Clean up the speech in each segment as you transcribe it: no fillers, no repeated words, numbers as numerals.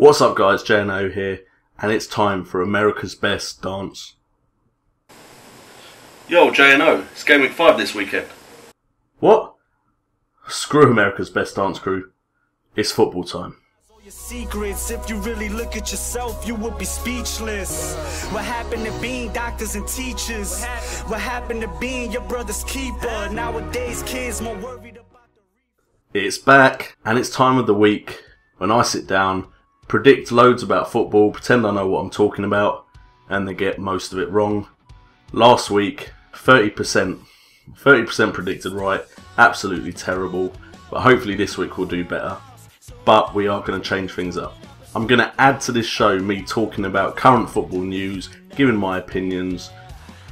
What's up guys, JNO here, and it's time for America's Best Dance. Yo, JNO, it's Gameweek 5 this weekend. What? Screw America's Best Dance crew. It's football time. Your secrets, if you really look at yourself, you would be speechless. What happened to being doctors and teachers? What happened to being your brother's keeper? Nowadays kids more worried about the... It's back, and it's time of the week when I sit down, predict loads about football, pretend I know what I'm talking about, and they get most of it wrong. Last week, 30% predicted right, absolutely terrible, but hopefully this week we'll do better. But we are going to change things up. I'm going to add to this show me talking about current football news, giving my opinions,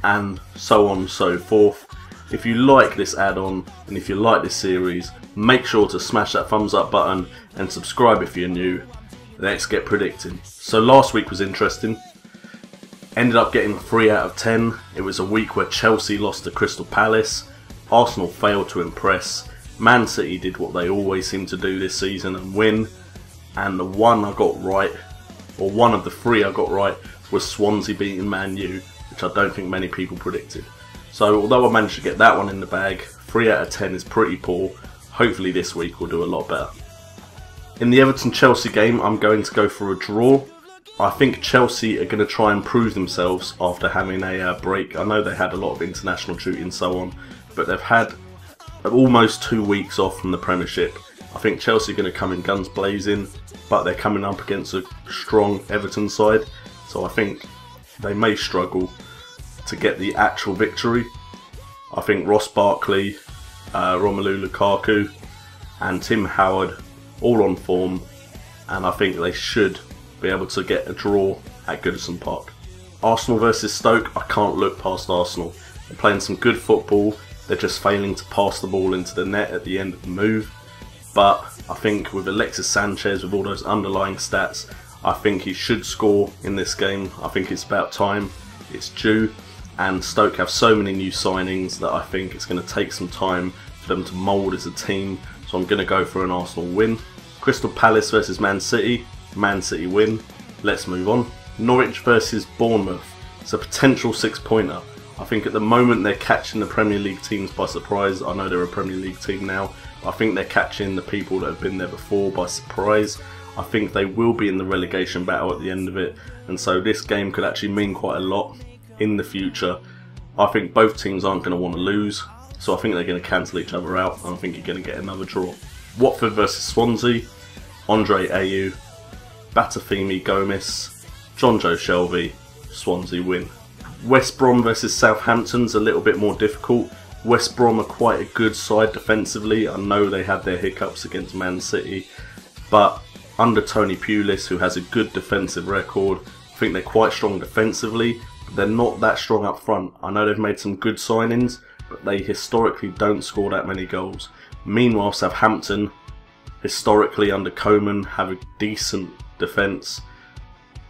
and so on and so forth. If you like this add-on, and if you like this series, make sure to smash that thumbs up button and subscribe if you're new. Let's get predicting. So last week was interesting. Ended up getting 3 out of 10. It was a week where Chelsea lost to Crystal Palace. Arsenal failed to impress. Man City did what they always seem to do this season and win. And the one I got right, or one of the 3 I got right, was Swansea beating Man U, which I don't think many people predicted. So although I managed to get that one in the bag, 3 out of 10 is pretty poor. Hopefully this week we'll do a lot better. In the Everton-Chelsea game, I'm going to go for a draw. I think Chelsea are going to try and prove themselves after having a break. I know they had a lot of international duty and so on, but they've had almost 2 weeks off from the Premiership. I think Chelsea are going to come in guns blazing, but they're coming up against a strong Everton side, so I think they may struggle to get the actual victory. I think Ross Barkley, Romelu Lukaku and Tim Howard all on form, and I think they should be able to get a draw at Goodison Park. Arsenal versus Stoke, I can't look past Arsenal. They're playing some good football, they're just failing to pass the ball into the net at the end of the move. But I think with Alexis Sanchez, with all those underlying stats, I think he should score in this game. I think it's about time, it's due, and Stoke have so many new signings that I think it's going to take some time for them to mould as a team. So I'm going to go for an Arsenal win. Crystal Palace versus Man City win. Let's move on. Norwich versus Bournemouth. It's a potential 6-pointer. I think at the moment they're catching the Premier League teams by surprise. I know they're a Premier League team now, but I think they're catching the people that have been there before by surprise. I think they will be in the relegation battle at the end of it, and so this game could actually mean quite a lot in the future. I think both teams aren't going to want to lose, so I think they're going to cancel each other out, and I think you're going to get another draw. Watford versus Swansea. Andre Ayew, Batafemi Gomez, John Joe Shelby, Swansea win. West Brom versus Southampton's a little bit more difficult. West Brom are quite a good side defensively. I know they had their hiccups against Man City, but under Tony Pulis, who has a good defensive record, I think they're quite strong defensively, but they're not that strong up front. I know they've made some good signings, but they historically don't score that many goals. Meanwhile, Southampton, historically under Koeman, have a decent defence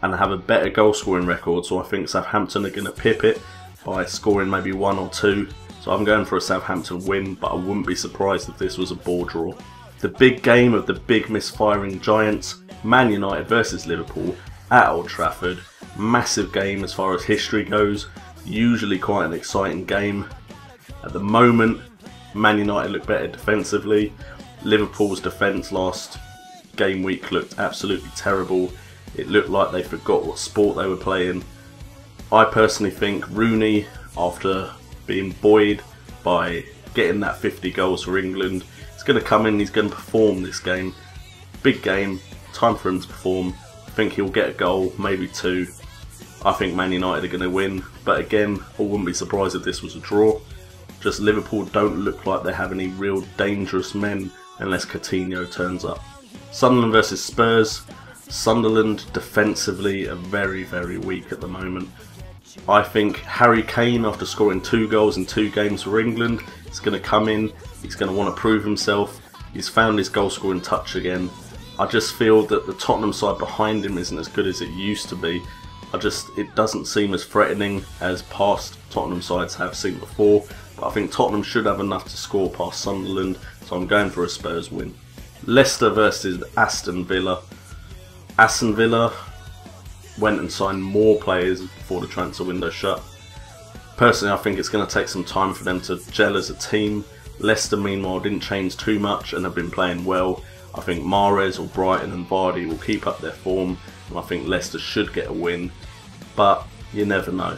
and have a better goal scoring record, so I think Southampton are going to pip it by scoring maybe 1 or 2. So I'm going for a Southampton win, but I wouldn't be surprised if this was a ball draw. The big game of the big misfiring giants, Man United versus Liverpool at Old Trafford. Massive game as far as history goes, usually quite an exciting game. At the moment, Man United look better defensively. Liverpool's defence last game week looked absolutely terrible. It looked like they forgot what sport they were playing. I personally think Rooney, after being buoyed by getting that 50 goals for England, is going to come in, he's going to perform this game. Big game, time for him to perform. I think he'll get a goal, maybe 2. I think Man United are going to win, but again, I wouldn't be surprised if this was a draw. Just Liverpool don't look like they have any real dangerous men unless Coutinho turns up. Sunderland versus Spurs. Sunderland defensively are very, very weak at the moment. I think Harry Kane, after scoring 2 goals in 2 games for England, is going to come in, he's going to want to prove himself. He's found his goal scoring touch again. I just feel that the Tottenham side behind him isn't as good as it used to be. It doesn't seem as threatening as past Tottenham sides have seen before. But I think Tottenham should have enough to score past Sunderland, so I'm going for a Spurs win. Leicester versus Aston Villa. Aston Villa went and signed more players before the transfer window shut. Personally, I think it's going to take some time for them to gel as a team. Leicester, meanwhile, didn't change too much and have been playing well. I think Mahrez or Brighton and Vardy will keep up their form, and I think Leicester should get a win, but you never know.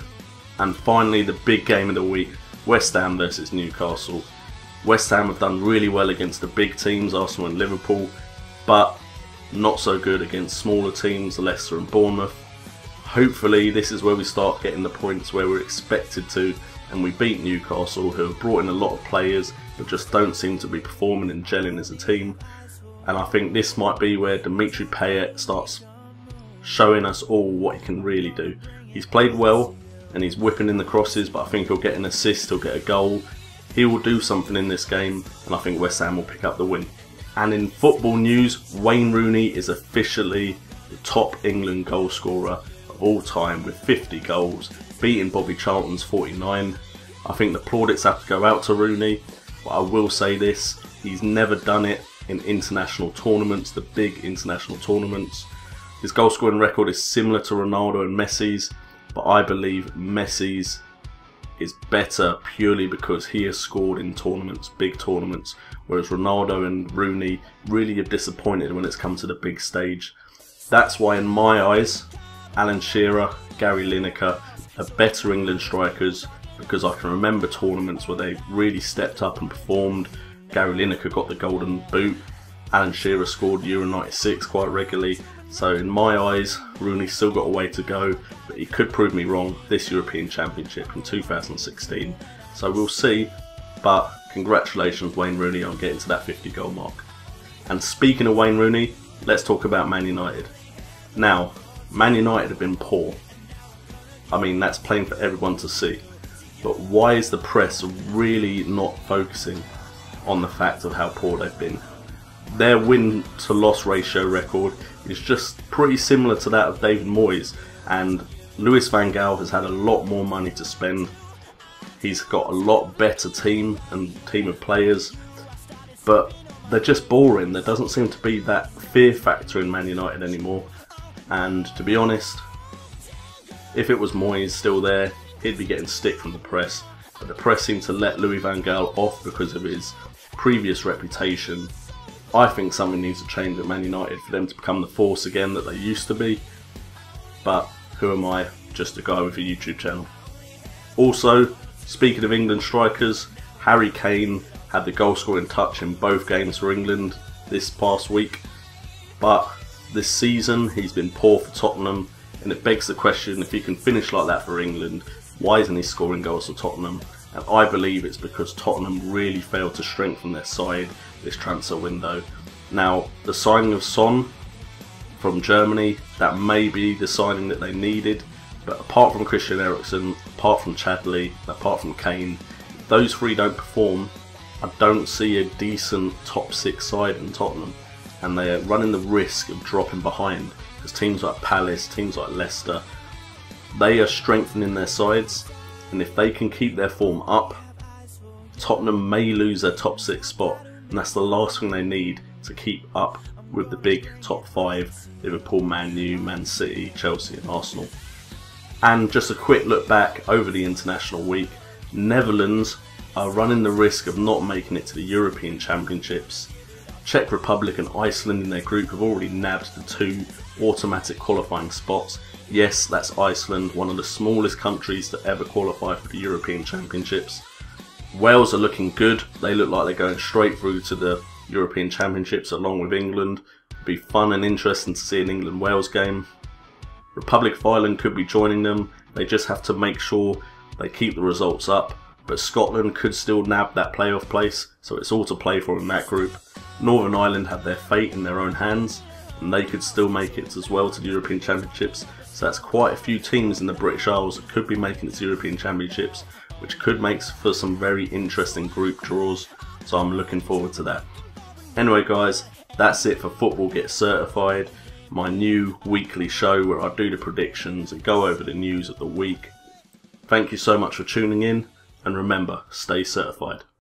And finally, the big game of the week, West Ham versus Newcastle. West Ham have done really well against the big teams, Arsenal and Liverpool, but not so good against smaller teams, Leicester and Bournemouth. Hopefully this is where we start getting the points where we're expected to, and we beat Newcastle, who have brought in a lot of players but just don't seem to be performing and gelling as a team. And I think this might be where Dimitri Payet starts showing us all what he can really do. He's played well and he's whipping in the crosses, but I think he'll get an assist, he'll get a goal. He will do something in this game, and I think West Ham will pick up the win. And in football news, Wayne Rooney is officially the top England goal scorer of all time with 50 goals, beating Bobby Charlton's 49. I think the plaudits have to go out to Rooney, but I will say this, he's never done it in international tournaments, the big international tournaments. His goal scoring record is similar to Ronaldo and Messi's, but I believe Messi's is better purely because he has scored in tournaments, big tournaments, whereas Ronaldo and Rooney really have disappointed when it's come to the big stage. That's why in my eyes, Alan Shearer, Gary Lineker are better England strikers, because I can remember tournaments where they really stepped up and performed. Gary Lineker got the golden boot, Alan Shearer scored Euro 96 quite regularly. So in my eyes, Rooney's still got a way to go, but he could prove me wrong this European Championship in 2016. So we'll see, but congratulations Wayne Rooney on getting to that 50 goal mark. And speaking of Wayne Rooney, let's talk about Man United. Now, Man United have been poor. I mean, that's plain for everyone to see. But why is the press really not focusing on the fact of how poor they've been? Their win-to-loss ratio record is just pretty similar to that of David Moyes, and Louis van Gaal has had a lot more money to spend. He's got a lot better team and team of players, but they're just boring. There doesn't seem to be that fear factor in Man United anymore, and to be honest, if it was Moyes still there, he'd be getting stick from the press, but the press seem to let Louis van Gaal off because of his previous reputation. I think something needs to change at Man United for them to become the force again that they used to be, but who am I, just a guy with a YouTube channel. Also, speaking of England strikers, Harry Kane had the goal scoring touch in both games for England this past week, but this season he's been poor for Tottenham, and it begs the question, if he can finish like that for England, why isn't he scoring goals for Tottenham? And I believe it's because Tottenham really failed to strengthen their side this transfer window. Now, the signing of Son from Germany, that may be the signing that they needed, but apart from Christian Eriksen, apart from Chadley, apart from Kane, if those three don't perform, I don't see a decent top 6 side in Tottenham, and they are running the risk of dropping behind, because teams like Palace, teams like Leicester, they are strengthening their sides, and if they can keep their form up, Tottenham may lose their top 6 spot, and that's the last thing they need to keep up with the big top 5, Liverpool, Man U, Man City, Chelsea and Arsenal. And just a quick look back over the international week, Netherlands are running the risk of not making it to the European Championships. Czech Republic and Iceland in their group have already nabbed the 2 automatic qualifying spots. Yes, that's Iceland, one of the smallest countries to ever qualify for the European Championships. Wales are looking good, they look like they're going straight through to the European Championships along with England. It'll be fun and interesting to see an England-Wales game. Republic of Ireland could be joining them, they just have to make sure they keep the results up, but Scotland could still nab that playoff place, so it's all to play for in that group. Northern Ireland have their fate in their own hands, and they could still make it as well to the European Championships, so that's quite a few teams in the British Isles that could be making it to the European Championships, which could make for some very interesting group draws, so I'm looking forward to that. Anyway guys, that's it for Football Get Certified, my new weekly show where I do the predictions and go over the news of the week. Thank you so much for tuning in, and remember, stay certified.